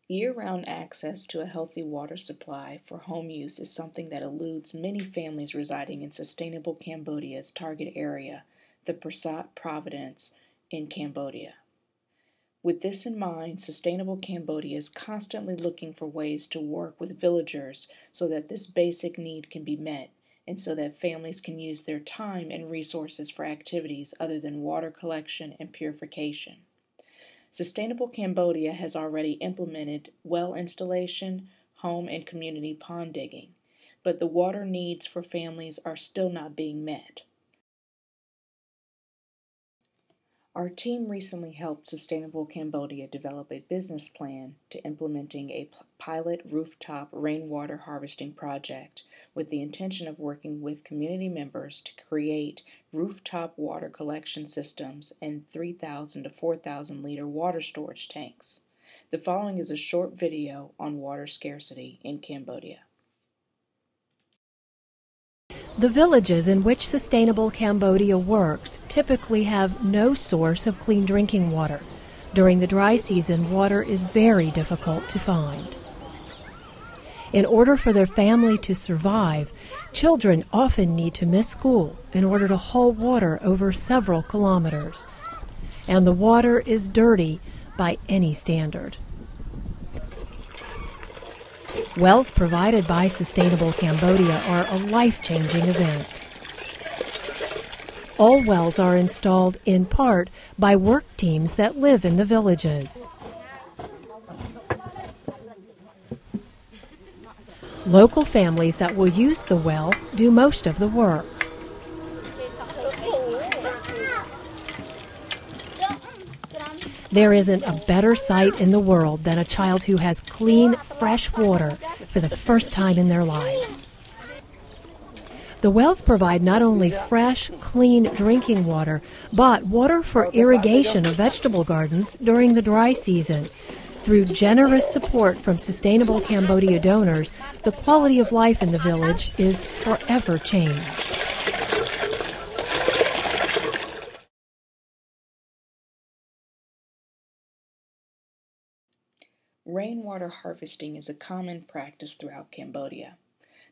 Year-round access to a healthy water supply for home use is something that eludes many families residing in Sustainable Cambodia's target area, the Prasat Province in Cambodia. With this in mind, Sustainable Cambodia is constantly looking for ways to work with villagers so that this basic need can be met and so that families can use their time and resources for activities other than water collection and purification. Sustainable Cambodia has already implemented well installation, home and community pond digging, but the water needs for families are still not being met. Our team recently helped Sustainable Cambodia develop a business plan to implementing a pilot rooftop rainwater harvesting project with the intention of working with community members to create rooftop water collection systems and 3,000 to 4,000 liter water storage tanks. The following is a short video on water scarcity in Cambodia. The villages in which Sustainable Cambodia works typically have no source of clean drinking water. During the dry season, water is very difficult to find. In order for their family to survive, children often need to miss school in order to haul water over several kilometers. And the water is dirty by any standard. Wells provided by Sustainable Cambodia are a life-changing event. All wells are installed in part by work teams that live in the villages. Local families that will use the well do most of the work. There isn't a better sight in the world than a child who has clean, fresh water for the first time in their lives. The wells provide not only fresh, clean drinking water, but water for irrigation of vegetable gardens during the dry season. Through generous support from Sustainable Cambodia donors, the quality of life in the village is forever changed. Rainwater harvesting is a common practice throughout Cambodia.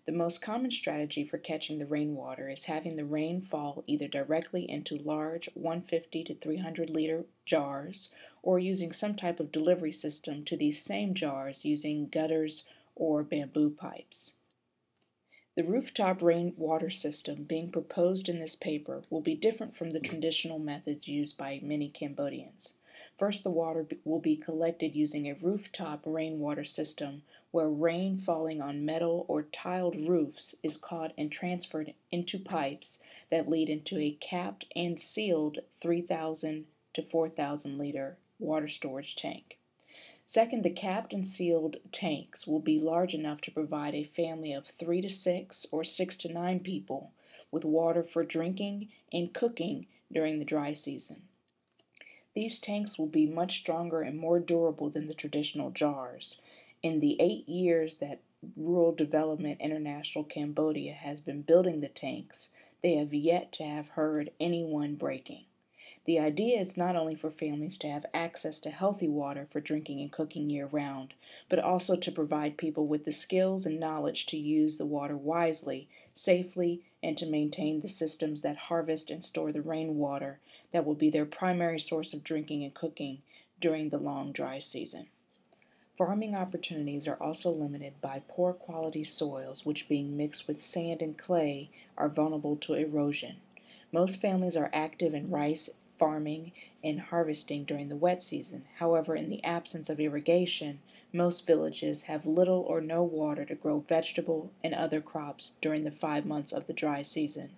The most common strategy for catching the rainwater is having the rain fall either directly into large 150 to 300 liter jars or using some type of delivery system to these same jars using gutters or bamboo pipes. The rooftop rainwater system being proposed in this paper will be different from the traditional methods used by many Cambodians. First, the water will be collected using a rooftop rainwater system where rain falling on metal or tiled roofs is caught and transferred into pipes that lead into a capped and sealed 3,000 to 4,000 liter water storage tank. Second, the capped and sealed tanks will be large enough to provide a family of 3 to 6 or 6 to 9 people with water for drinking and cooking during the dry season. These tanks will be much stronger and more durable than the traditional jars. In the 8 years that Rural Development International Cambodia has been building the tanks, they have yet to have heard anyone breaking. The idea is not only for families to have access to healthy water for drinking and cooking year-round, but also to provide people with the skills and knowledge to use the water wisely, safely, and to maintain the systems that harvest and store the rainwater that will be their primary source of drinking and cooking during the long dry season. Farming opportunities are also limited by poor quality soils, which being mixed with sand and clay are vulnerable to erosion. Most families are active in rice farming and harvesting during the wet season. However, in the absence of irrigation, most villages have little or no water to grow vegetable and other crops during the 5 months of the dry season.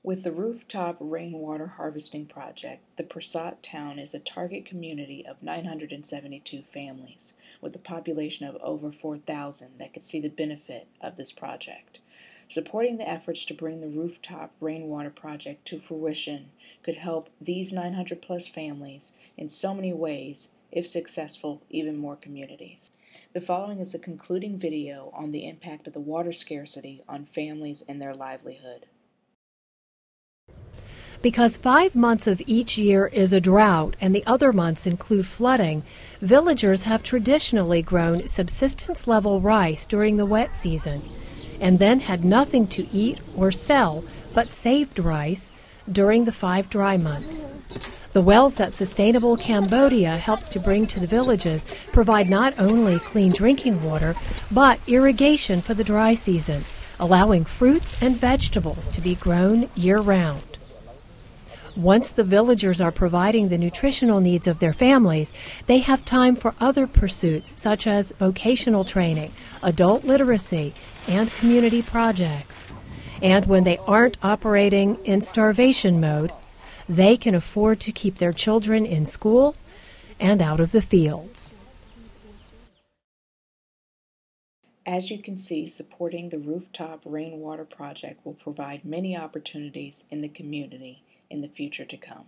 With the Rooftop Rainwater Harvesting Project, the Prasat town is a target community of 972 families, with a population of over 4,000 that could see the benefit of this project. Supporting the efforts to bring the Rooftop Rainwater Project to fruition could help these 900 plus families in so many ways, if successful, even more communities. The following is a concluding video on the impact of the water scarcity on families and their livelihood. Because 5 months of each year is a drought and the other months include flooding, villagers have traditionally grown subsistence-level rice during the wet season and then had nothing to eat or sell but saved rice during the 5 dry months. The wells that Sustainable Cambodia helps to bring to the villages provide not only clean drinking water, but irrigation for the dry season, allowing fruits and vegetables to be grown year-round. Once the villagers are providing the nutritional needs of their families, they have time for other pursuits such as vocational training, adult literacy, and community projects. And when they aren't operating in starvation mode, they can afford to keep their children in school and out of the fields. As you can see, supporting the Rooftop Rainwater Project will provide many opportunities in the community in the future to come.